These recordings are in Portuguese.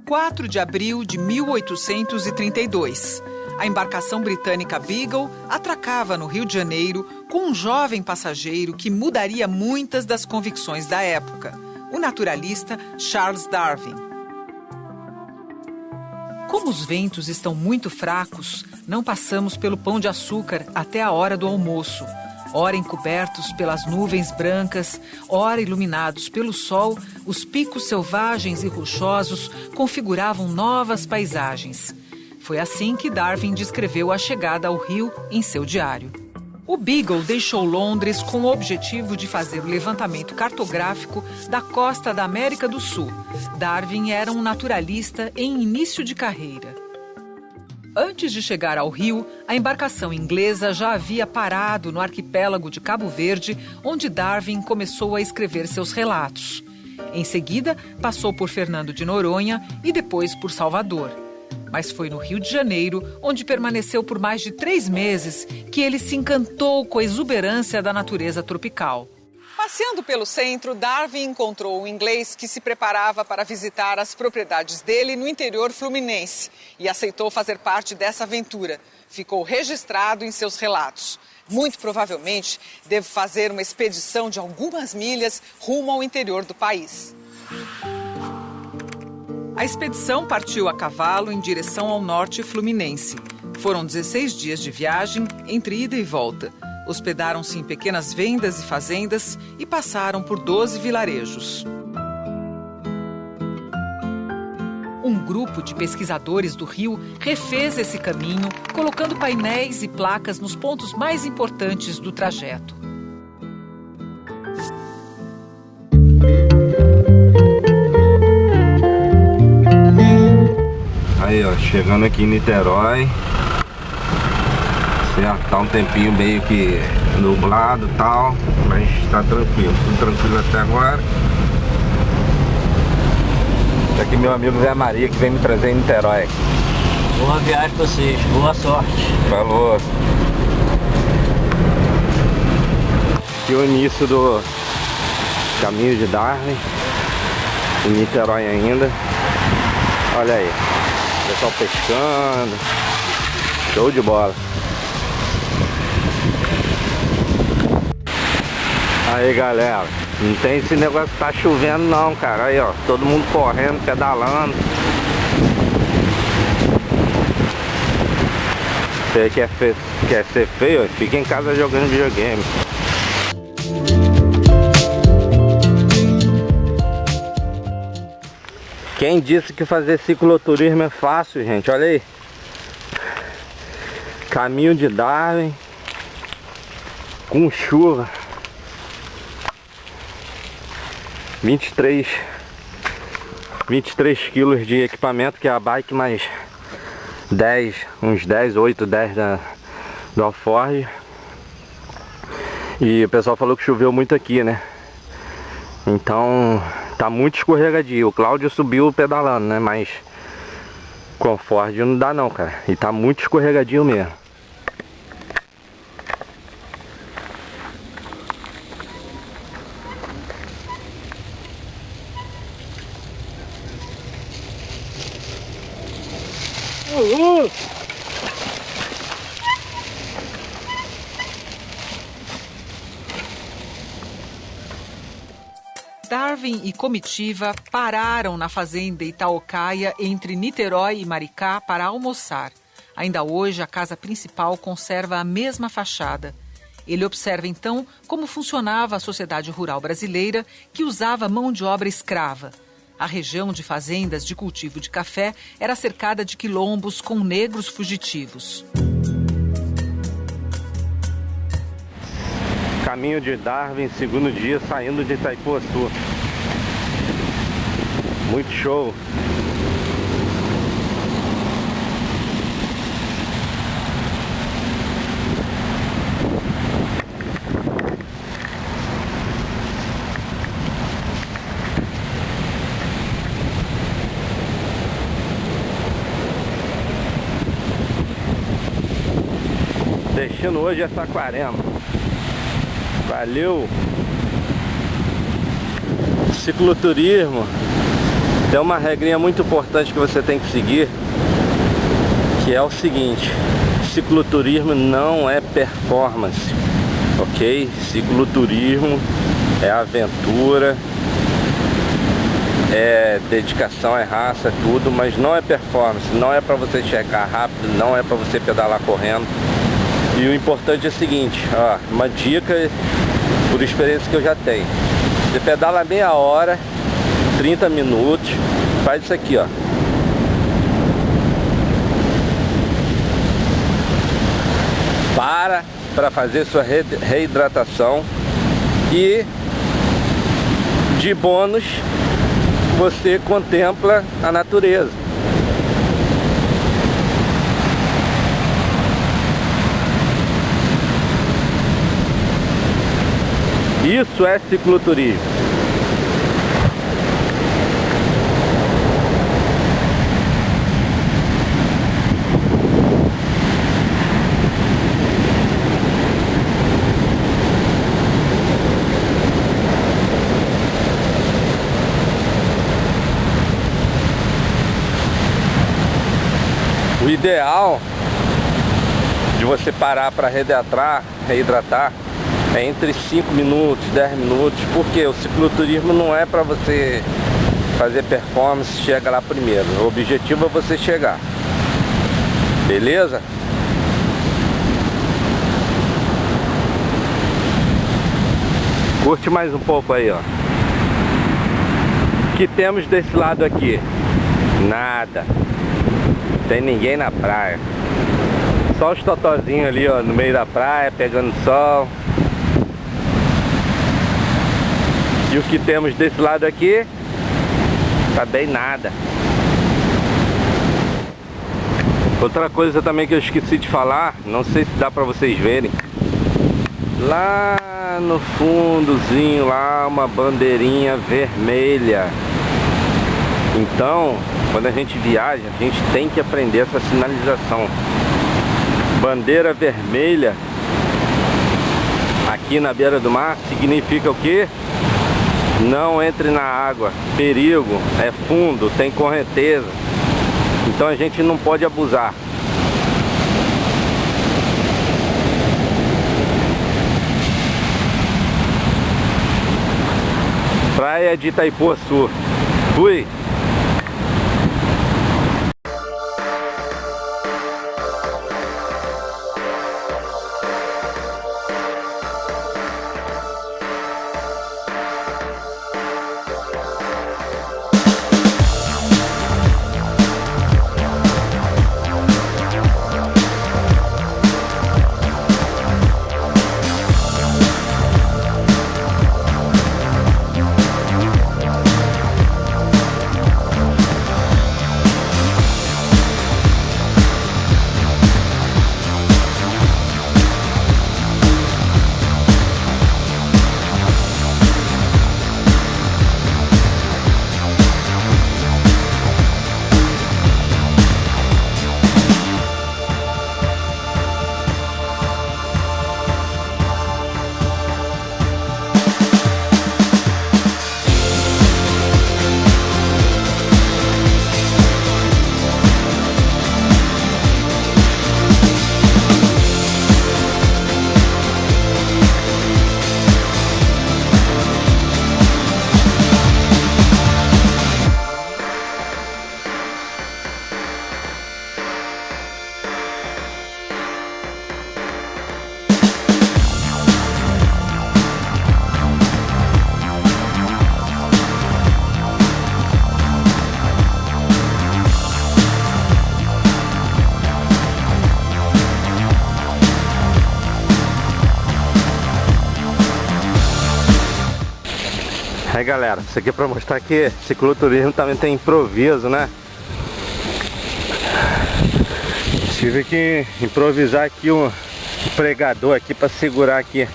4 de abril de 1832. A embarcação britânica Beagle atracava no Rio de Janeiro com um jovem passageiro que mudaria muitas das convicções da época, o naturalista Charles Darwin. Como os ventos estão muito fracos, não passamos pelo Pão de Açúcar até a hora do almoço. Ora encobertos pelas nuvens brancas, ora iluminados pelo sol, os picos selvagens e rochosos configuravam novas paisagens. Foi assim que Darwin descreveu a chegada ao Rio em seu diário. O Beagle deixou Londres com o objetivo de fazer o levantamento cartográfico da costa da América do Sul. Darwin era um naturalista em início de carreira. Antes de chegar ao Rio, a embarcação inglesa já havia parado no arquipélago de Cabo Verde, onde Darwin começou a escrever seus relatos. Em seguida, passou por Fernando de Noronha e depois por Salvador. Mas foi no Rio de Janeiro, onde permaneceu por mais de 3 meses, que ele se encantou com a exuberância da natureza tropical. Passeando pelo centro, Darwin encontrou um inglês que se preparava para visitar as propriedades dele no interior fluminense e aceitou fazer parte dessa aventura. Ficou registrado em seus relatos. Muito provavelmente, deve fazer uma expedição de algumas milhas rumo ao interior do país. A expedição partiu a cavalo em direção ao norte fluminense. Foram 16 dias de viagem entre ida e volta. Hospedaram-se em pequenas vendas e fazendas e passaram por 12 vilarejos. Um grupo de pesquisadores do Rio refez esse caminho, colocando painéis e placas nos pontos mais importantes do trajeto. Aí, ó, chegando aqui em Niterói. Certo, tá um tempinho meio que nublado e tal, mas tá tranquilo, tudo tranquilo até agora. Tá aqui meu amigo Zé Maria que vem me trazer em Niterói. Boa viagem pra vocês, boa sorte. Falou. Aqui o início do caminho de Darwin, em Niterói ainda. Olha aí, o pessoal pescando, show de bola. Aí galera, não tem esse negócio que tá chovendo não, cara. Aí ó, todo mundo correndo, pedalando. Você quer ser feio, fica em casa jogando videogame. Quem disse que fazer cicloturismo é fácil, gente? Olha aí. Caminho de Darwin com chuva. 23 quilos de equipamento, que é a bike mais 10, uns 10, 8, 10 do Alforge. E o pessoal falou que choveu muito aqui, né? Então tá muito escorregadio. O Cláudio subiu pedalando, né? Mas com Ford não dá não, cara. E tá muito escorregadio mesmo. Darwin e comitiva pararam na fazenda Itaocaia, entre Niterói e Maricá, para almoçar. Ainda hoje, a casa principal conserva a mesma fachada. Ele observa, então, como funcionava a sociedade rural brasileira, que usava mão de obra escrava. A região de fazendas de cultivo de café era cercada de quilombos com negros fugitivos. Caminho de Darwin, segundo dia, saindo de Itaipuaçu. Muito show. Destino hoje é Saquarema. Valeu! Cicloturismo Tem uma regrinha muito importante que você tem que seguir, que é o seguinte: cicloturismo não é performance, ok? Cicloturismo é aventura, é dedicação, é raça, é tudo, mas não é performance, não é para você chegar rápido, não é para você pedalar correndo. E o importante é o seguinte, ó, uma dica por experiência que eu já tenho: você pedala meia hora, 30 minutos, faz isso aqui, ó. Para fazer sua reidratação e de bônus você contempla a natureza. Isso é cicloturismo. O ideal de você parar para reidratar é entre 5 minutos, 10 minutos, porque o cicloturismo não é para você fazer performance, chega lá primeiro. O objetivo é você chegar. Beleza? Curte mais um pouco aí, ó. O que temos desse lado aqui? Nada. Tem ninguém na praia. Só os totozinhos ali, ó, no meio da praia, pegando sol. E o que temos desse lado aqui? Também nada. Outra coisa também que eu esqueci de falar, não sei se dá pra vocês verem, lá no fundozinho, lá uma bandeirinha vermelha. Então, quando a gente viaja, a gente tem que aprender essa sinalização. Bandeira vermelha aqui na beira do mar significa o quê? Não entre na água, perigo, é fundo, tem correnteza. Então a gente não pode abusar. Praia de Itaipuaçu. Fui! Aí galera, isso aqui é pra mostrar que cicloturismo também tem improviso, né? Tive que improvisar aqui um pregador aqui pra segurar aqui a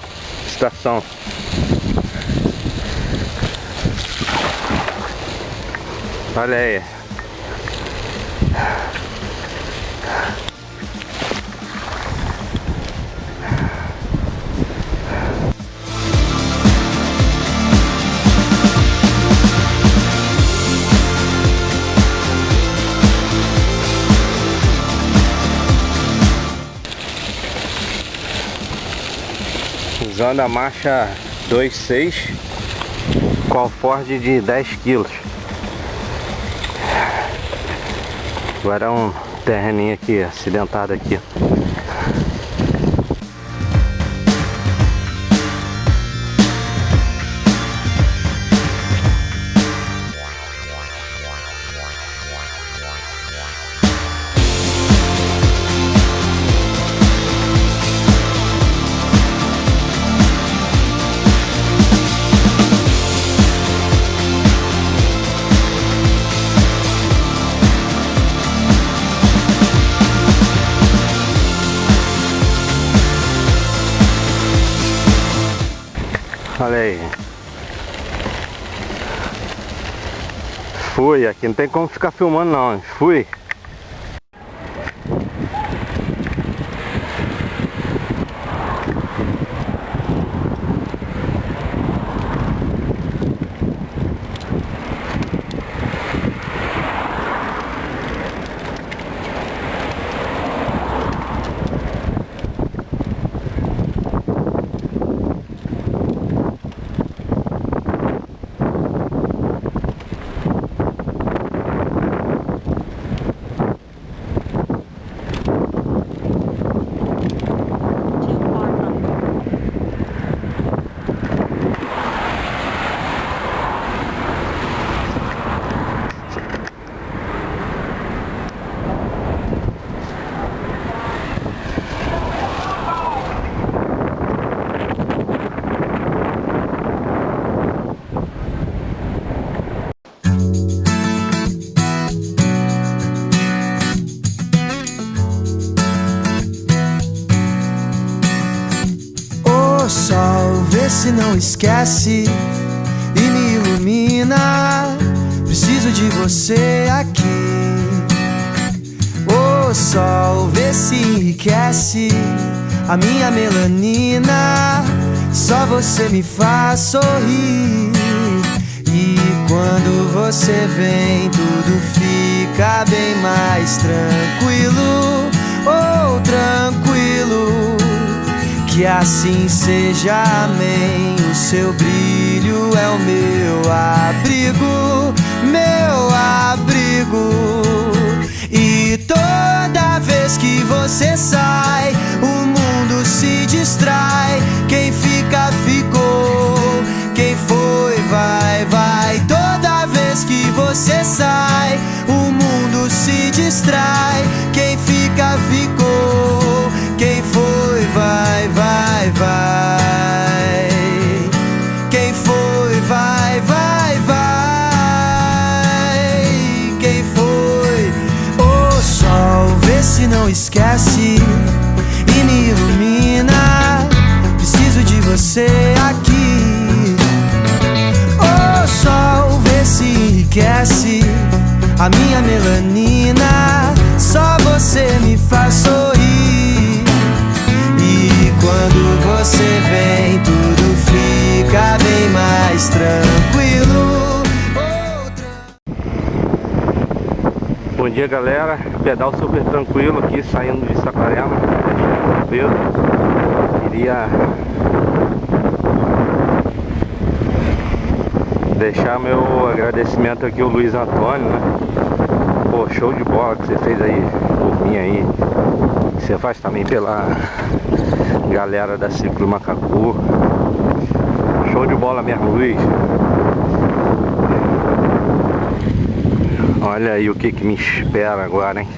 estação. Olha aí. usando a marcha 2.6 com o Ford de 10 quilos. Agora é um terreninho aqui, acidentado aqui. Olha aí. Fui, aqui não tem como ficar filmando não. Fui. O sol, vê se não esquece e me ilumina. Preciso de você aqui. O sol, vê se enriquece a minha melanina. Só você me faz sorrir. E quando você vem, tudo fica bem mais tranquilo. Oh, tranquilo. Que assim seja, amém. O seu brilho é o meu abrigo, meu abrigo. E toda vez que você sai, o mundo se distrai. Quem fica, ficou. Quem foi, vai, vai. Toda vez que você sai, o mundo se distrai. Quem fica, ficou. Quem foi, vai, vai, vai. Quem foi, vai, vai, vai. Quem foi? O sol, vê se não esquece e me ilumina. Preciso de você aqui. O sol, vê se enriquece a minha melanina. Só você me faz sorrir. Quando você vem, tudo fica bem mais tranquilo. Bom dia, galera. Pedal super tranquilo aqui, saindo de Saquarema. Tranquilo. Queria deixar meu agradecimento aqui ao Luiz Antônio, né? Pô, show de bola que você fez aí por mim aí. Que você faz também pela galera da Ciclo Macacu. Show de bola mesmo, Luiz. Olha aí o que me espera agora, hein?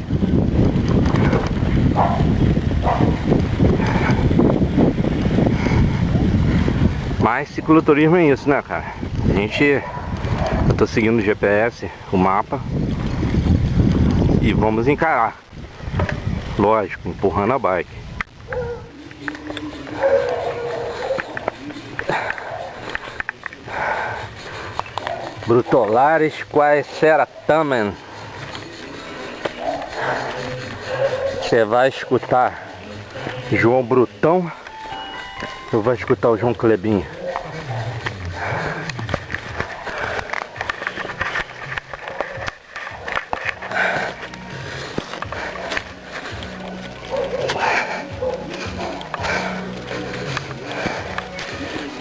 Mas cicloturismo é isso, né, cara? Eu tô seguindo o GPS, o mapa, e vamos encarar. Lógico, empurrando a bike. Brutolares Quaeceratamen. Você vai escutar João Brutão, eu vou escutar o João Clebinho.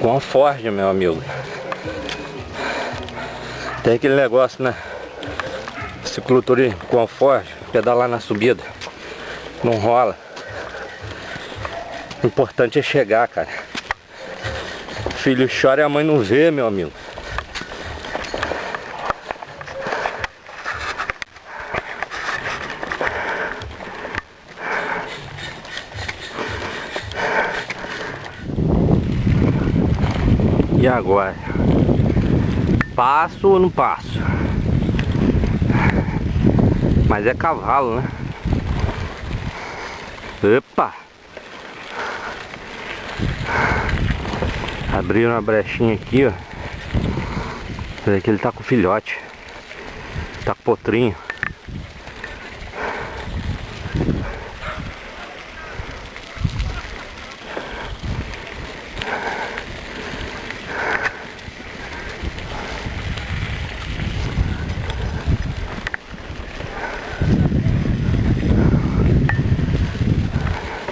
Com forja, meu amigo. Tem aquele negócio, né? Cicloturismo com forja, pedalar na subida. Não rola. O importante é chegar, cara. Filho chora e a mãe não vê, meu amigo. E agora? Passo ou não passo? Mas é cavalo, né? Epa! Abriram uma brechinha aqui, ó. Vê que ele tá com filhote. Tá com potrinho.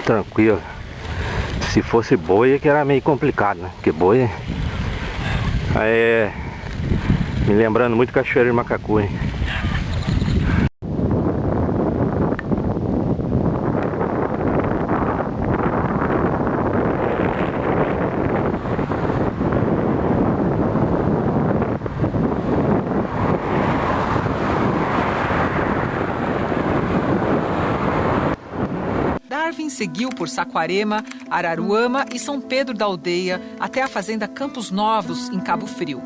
Tranquilo. Se fosse boi é que era meio complicado, né? Porque boi é me lembrando muito Cachoeira de Macacu, hein? Darwin seguiu por Saquarema, Araruama e São Pedro da Aldeia até a fazenda Campos Novos, em Cabo Frio.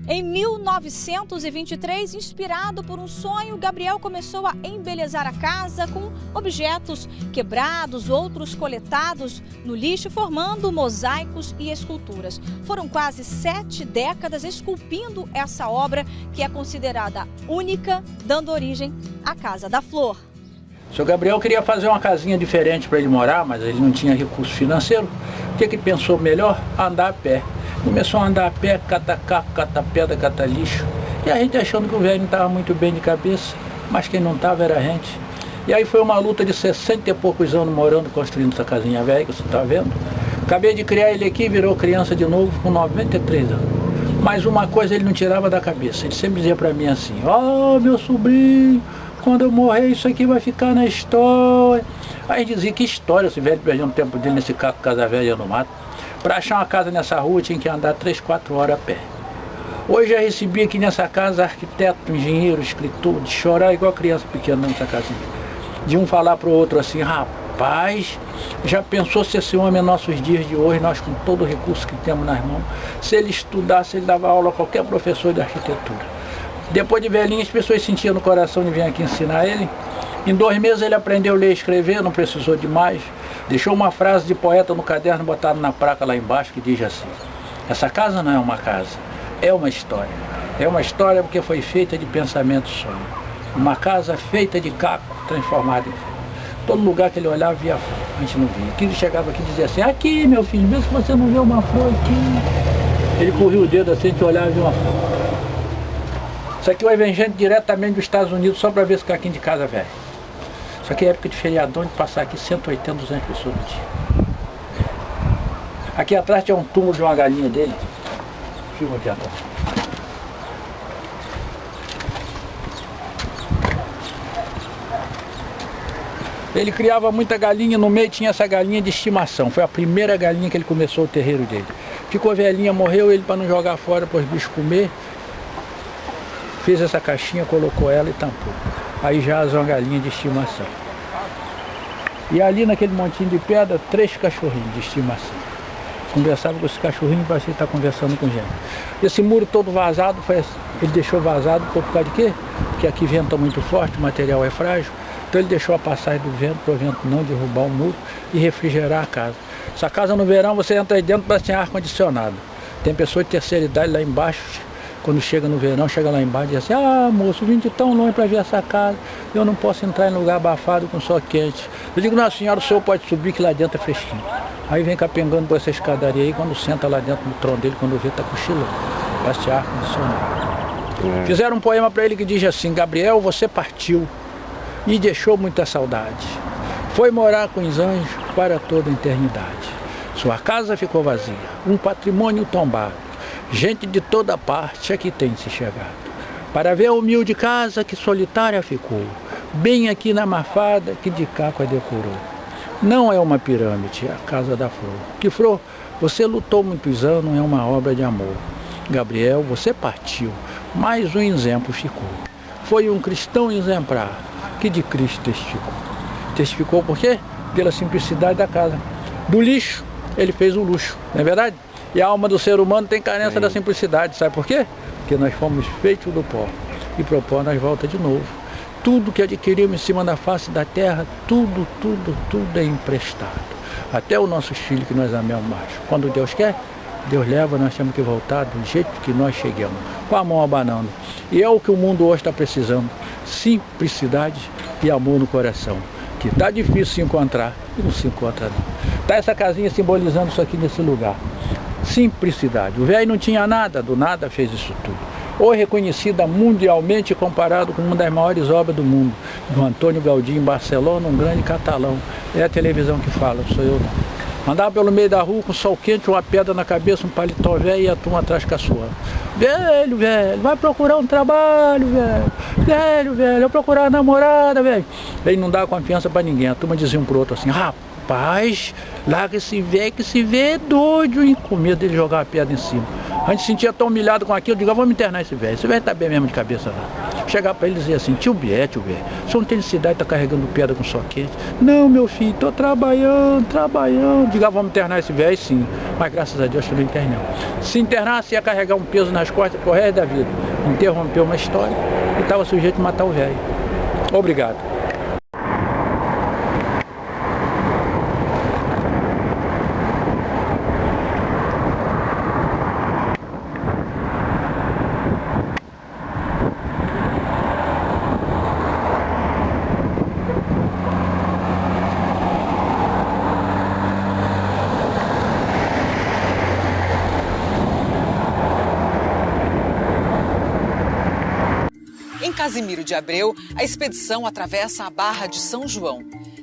Em 1923, inspirado por um sonho, Gabriel começou a embelezar a casa com objetos quebrados, outros coletados no lixo, formando mosaicos e esculturas. Foram quase 7 décadas esculpindo essa obra, que é considerada única, dando origem à Casa da Flor. O seu Gabriel queria fazer uma casinha diferente para ele morar, mas ele não tinha recurso financeiro. O que ele pensou melhor? Andar a pé. Começou a andar a pé, cata caco, cata pedra, cata lixo. E a gente achando que o velho não estava muito bem de cabeça, mas quem não estava era a gente. E aí foi uma luta de 60 e poucos anos morando, construindo essa casinha velha que você está vendo. Acabei de criar ele aqui, virou criança de novo com 93 anos. Mas uma coisa ele não tirava da cabeça. Ele sempre dizia para mim assim: ó, meu sobrinho, quando eu morrer isso aqui vai ficar na história. Aí dizia: que história, esse velho perdendo o tempo dele nesse caco casa velha no mato. Para achar uma casa nessa rua tinha que andar 3, 4 horas a pé. Hoje eu recebi aqui nessa casa arquiteto, engenheiro, escritor, de chorar igual criança pequena nessa casinha. De um falar para o outro assim: rapaz, já pensou se esse homem é nossos dias de hoje, nós com todo o recurso que temos nas mãos, se ele estudasse, ele dava aula a qualquer professor de arquitetura. Depois de velhinho, as pessoas sentiam no coração de vir aqui ensinar ele. Em 2 meses ele aprendeu a ler e escrever, não precisou de mais. Deixou uma frase de poeta no caderno, botaram na placa lá embaixo, que diz assim: essa casa não é uma casa, é uma história. É uma história porque foi feita de pensamento só. Uma casa feita de caco, transformada em flor. Todo lugar que ele olhava, via flor. A gente não via. Ele chegava aqui e dizia assim: aqui, meu filho, vê se você não vê uma flor aqui. Ele corria o dedo assim, a gente olhava e via uma flor. Isso aqui vai vir gente diretamente dos Estados Unidos só para ver esse caquinho de casa velho. Isso aqui é época de feriadão, de passar aqui 180, 200 pessoas no dia. Aqui atrás tinha um túmulo de uma galinha dele. Filma aqui atrás. Ele criava muita galinha, no meio tinha essa galinha de estimação. Foi a primeira galinha que ele começou o terreiro dele. Ficou velhinha, morreu, ele para não jogar fora para os bichos comer, fez essa caixinha, colocou ela e tampou. Aí já uma galinha de estimação. E ali naquele montinho de pedra, 3 cachorrinhos de estimação. Conversava com esse cachorrinho, parecia estar conversando com gente. Esse muro todo vazado, ele deixou vazado por causa de quê? Porque aqui venta muito forte, o material é frágil. Então ele deixou a passagem do vento, para o vento não derrubar o muro e refrigerar a casa. Essa casa no verão, você entra aí dentro, parece que tem ar-condicionado. Tem pessoa de terceira idade lá embaixo, quando chega no verão, chega lá embaixo e diz assim: ah, moço, vim de tão longe para ver essa casa, eu não posso entrar em lugar abafado com sol quente. Eu digo: não, senhora, o senhor pode subir que lá dentro é fresquinho. Aí vem capengando por essa escadaria aí, quando senta lá dentro no trono dele, quando vê, tá cochilando. Parece ar-condicionado. Fizeram um poema para ele que diz assim: Gabriel, você partiu e deixou muita saudade. Foi morar com os anjos para toda a eternidade. Sua casa ficou vazia, um patrimônio tombado. Gente de toda parte aqui tem se chegado, para ver a humilde casa que solitária ficou, bem aqui na Mafada que de Caco a decorou. Não é uma pirâmide, é a casa da Flor. Que Flor, você lutou muitos anos, é uma obra de amor. Gabriel, você partiu, mas um exemplo ficou. Foi um cristão exemplar, que de Cristo testificou. Testificou por quê? Pela simplicidade da casa. Do lixo, ele fez o luxo, não é verdade? E a alma do ser humano tem carência da simplicidade, sabe por quê? Porque nós fomos feitos do pó, e pro pó nós volta de novo. Tudo que adquirimos em cima da face da terra, tudo é emprestado. Até os nossos filhos que nós amamos mais. Quando Deus quer, Deus leva, nós temos que voltar do jeito que nós chegamos, com a mão abanando. E é o que o mundo hoje está precisando, simplicidade e amor no coração, que está difícil se encontrar e não se encontra não. Está essa casinha simbolizando isso aqui nesse lugar, simplicidade. O velho não tinha nada, do nada fez isso tudo. Hoje reconhecida mundialmente comparado com uma das maiores obras do mundo, do Antônio Gaudí em Barcelona, um grande catalão. É a televisão que fala, sou eu não. Andava pelo meio da rua com sol quente, uma pedra na cabeça, um paletó velho e a turma atrás caçoando. Velho, vai procurar um trabalho, velho, vai procurar uma namorada, velho. Ele não dá confiança pra ninguém, a turma dizia um pro outro assim, rapaz, larga esse velho que esse velho é doido, hein? Com medo dele jogar a pedra em cima. A gente se sentia tão humilhado com aquilo, eu digo, vamos internar esse velho tá bem mesmo de cabeça não. Chegar para ele e dizer assim, tio Bé, você não tem necessidade de estar carregando pedra com sol quente? Não, meu filho, tô trabalhando. Diga, vamos internar esse velho, sim. Mas graças a Deus que não internei. Se internasse, ia carregar um peso nas costas pro resto da vida. Interrompeu uma história e estava sujeito a matar o velho. Obrigado. Em Casimiro de Abreu, a expedição atravessa a Barra de São João.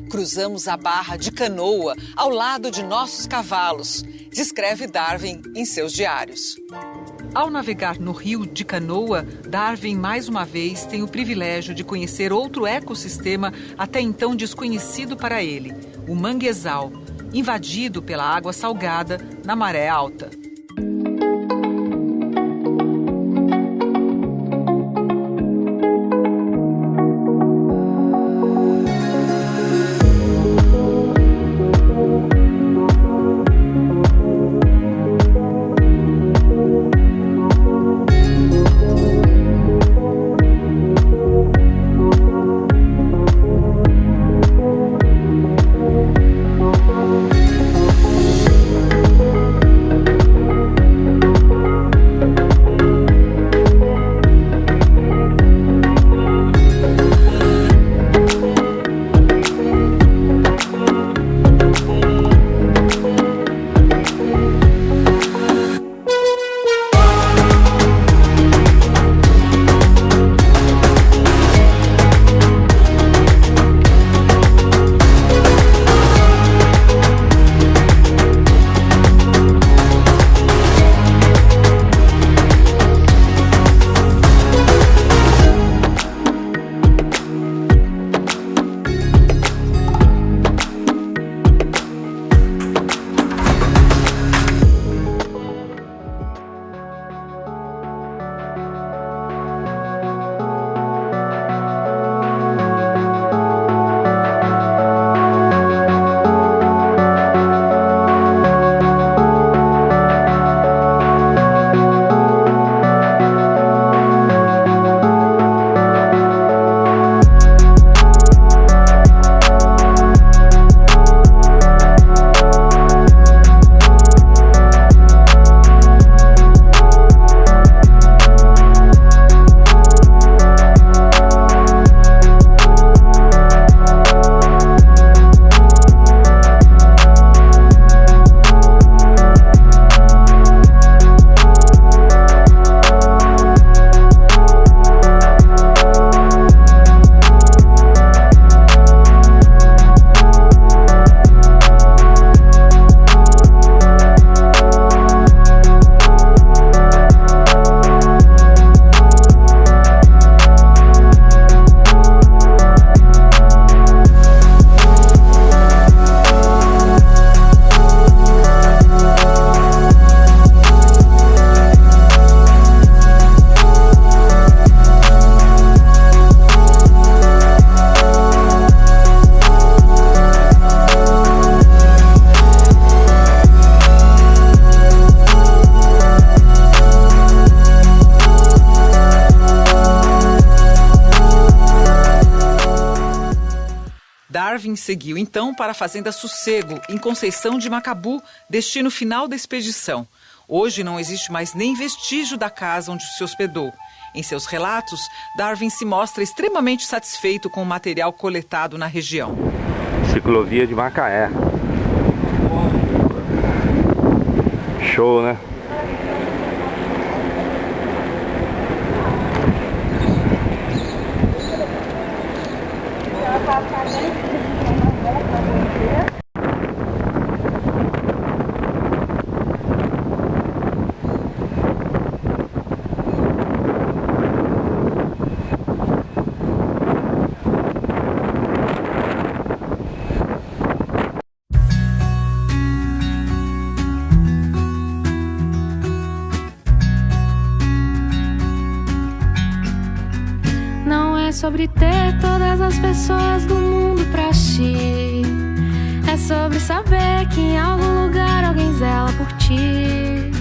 Cruzamos a Barra de Canoa ao lado de nossos cavalos, descreve Darwin em seus diários. Ao navegar no rio de Canoa, Darwin mais uma vez tem o privilégio de conhecer outro ecossistema até então desconhecido para ele, o manguezal, invadido pela água salgada na maré alta. Darwin seguiu então para a Fazenda Sossego, em Conceição de Macabu, destino final da expedição. Hoje não existe mais nem vestígio da casa onde se hospedou. Em seus relatos, Darwin se mostra extremamente satisfeito com o material coletado na região. Ciclovia de Macaé. Show, né? Sobre ter todas as pessoas do mundo pra ti. É sobre saber que em algum lugar alguém zela por ti.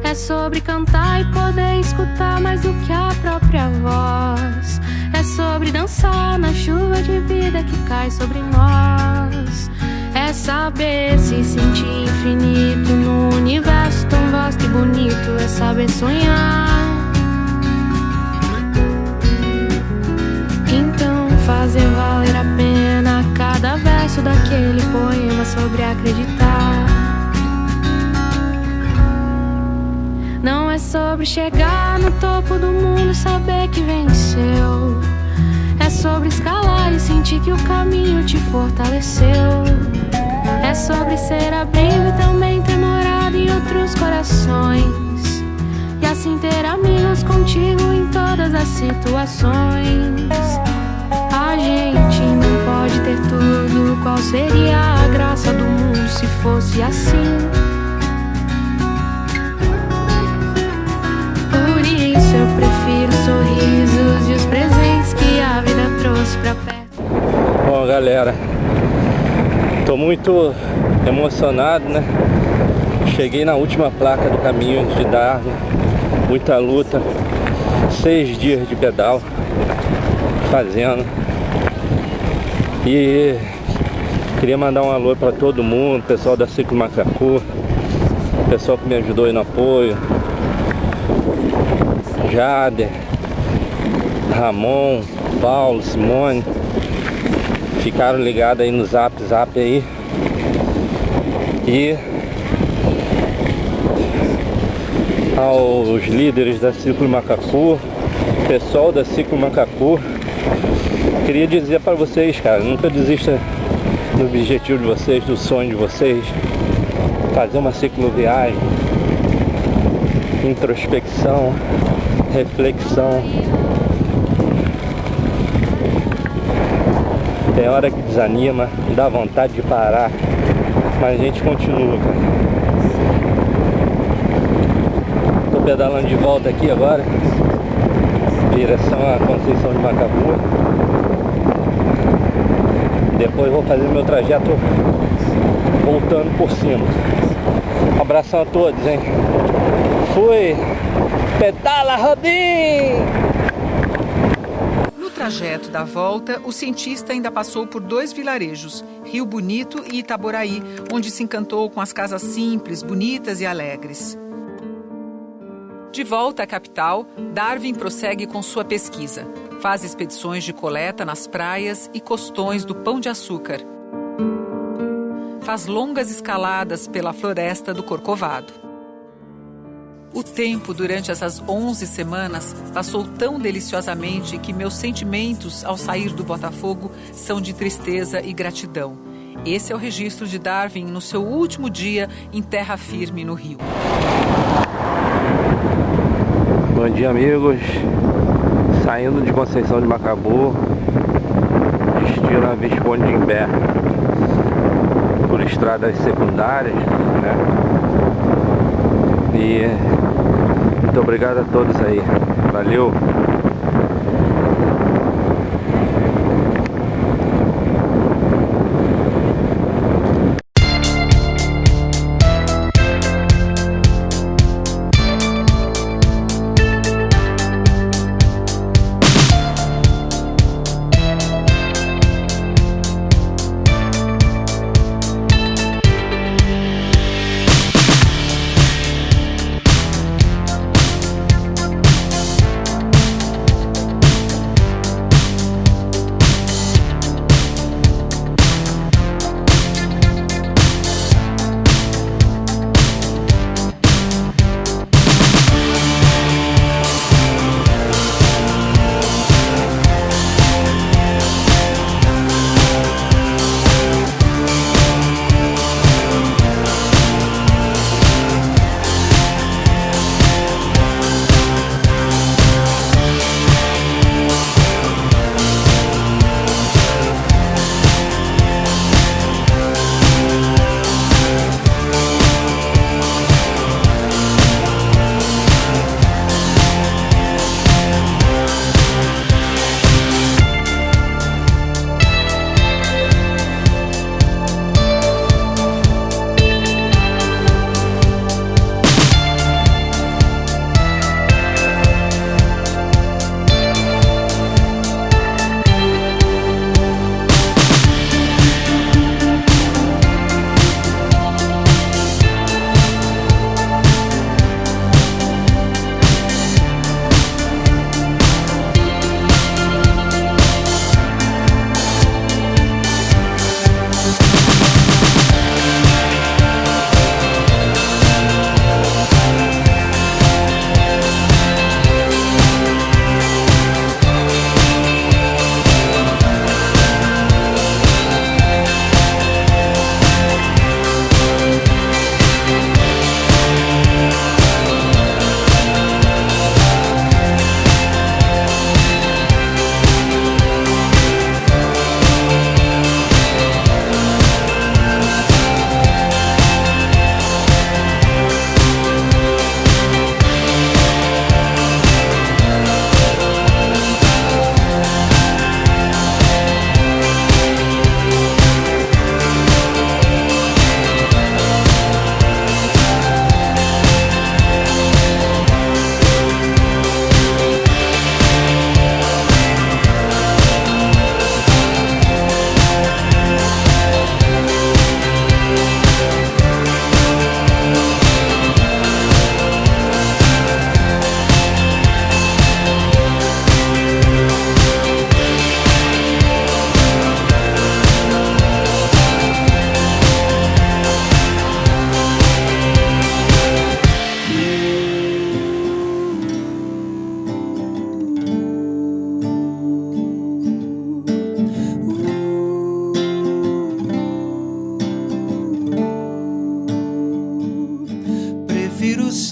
É sobre cantar e poder escutar mais do que a própria voz. É sobre dançar na chuva de vida que cai sobre nós. É saber se sentir infinito no universo tão vasto e bonito. É saber sonhar. Fazer valer a pena cada verso daquele poema sobre acreditar. Não é sobre chegar no topo do mundo e saber que venceu. É sobre escalar e sentir que o caminho te fortaleceu. É sobre ser abrigo e também ter morado em outros corações. E assim ter amigos contigo em todas as situações. A gente não pode ter tudo. Qual seria a graça do mundo se fosse assim? Por isso eu prefiro os sorrisos e os presentes que a vida trouxe pra perto. Bom, galera, tô muito emocionado, né? Cheguei na última placa do caminho de Darwin. Muita luta, 6 dias de pedal fazendo. E queria mandar um alô para todo mundo, pessoal da Ciclo Macacu, pessoal que me ajudou aí no apoio, Jader, Ramon, Paulo, Simone, ficaram ligados aí no zap aí. E aos líderes da Ciclo Macacu, pessoal da Ciclo Macacu, queria dizer para vocês, cara, nunca desista do objetivo de vocês, do sonho de vocês. Fazer uma cicloviagem, introspecção, reflexão. Tem hora que desanima, dá vontade de parar, mas a gente continua, cara. Tô pedalando de volta aqui agora, direção a Conceição de Macabu. Depois vou fazer meu trajeto voltando por cima. Um abração a todos, hein? Fui! Pedala, Robin! No trajeto da volta, o cientista ainda passou por 2 vilarejos, Rio Bonito e Itaboraí, onde se encantou com as casas simples, bonitas e alegres. De volta à capital, Darwin prossegue com sua pesquisa. Faz expedições de coleta nas praias e costões do Pão de Açúcar. Faz longas escaladas pela floresta do Corcovado. O tempo durante essas 11 semanas passou tão deliciosamente que meus sentimentos ao sair do Botafogo são de tristeza e gratidão. Esse é o registro de Darwin no seu último dia em terra firme no Rio. Bom dia, amigos. Saindo de Conceição de Macabu, destino a Visconde de Imbé, por estradas secundárias, né? E muito obrigado a todos aí. Valeu!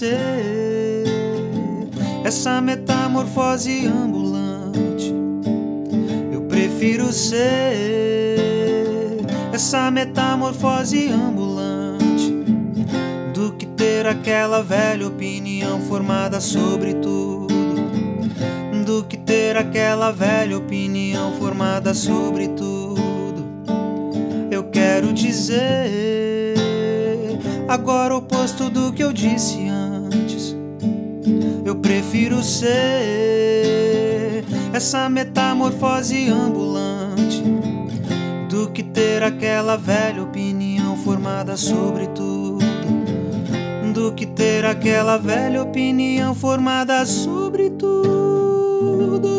ser essa metamorfose ambulante. Eu prefiro ser essa metamorfose ambulante do que ter aquela velha opinião formada sobre tudo. Do que ter aquela velha opinião formada sobre tudo. Eu quero dizer agora o oposto do que eu disse antes. Eu prefiro ser essa metamorfose ambulante do que ter aquela velha opinião formada sobre tudo. Do que ter aquela velha opinião formada sobre tudo.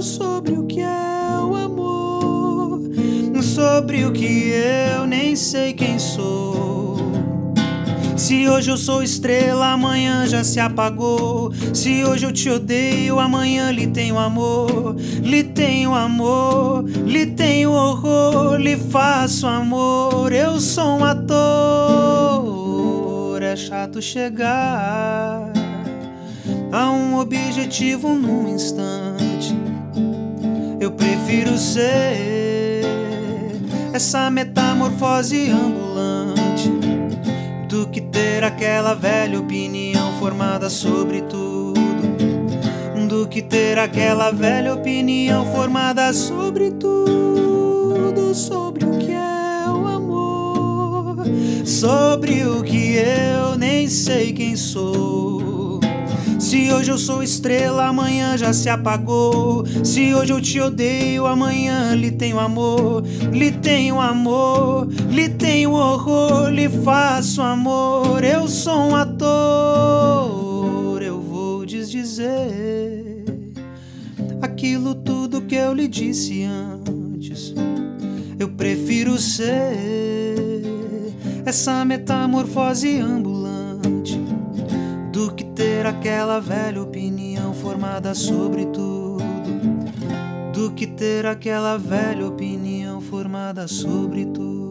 Sobre o que é o amor, sobre o que eu nem sei quem sou. Se hoje eu sou estrela, amanhã já se apagou. Se hoje eu te odeio, amanhã lhe tenho amor. Lhe tenho amor, lhe tenho horror, lhe faço amor. Eu sou um ator. É chato chegar a um objetivo num instante. Eu prefiro ser essa metamorfose ambulante do que ter aquela velha opinião formada sobre tudo. Do que ter aquela velha opinião formada sobre tudo. Sobre o que é o amor, sobre o que eu nem sei quem sou. Se hoje eu sou estrela, amanhã já se apagou. Se hoje eu te odeio, amanhã lhe tenho amor. Lhe tenho amor, lhe tenho horror, lhe faço amor. Eu sou um ator. Eu vou desdizer aquilo tudo que eu lhe disse antes. Eu prefiro ser essa metamorfose ambulante do que ter aquela velha opinião formada sobre tudo. Do que ter aquela velha opinião formada sobre tudo.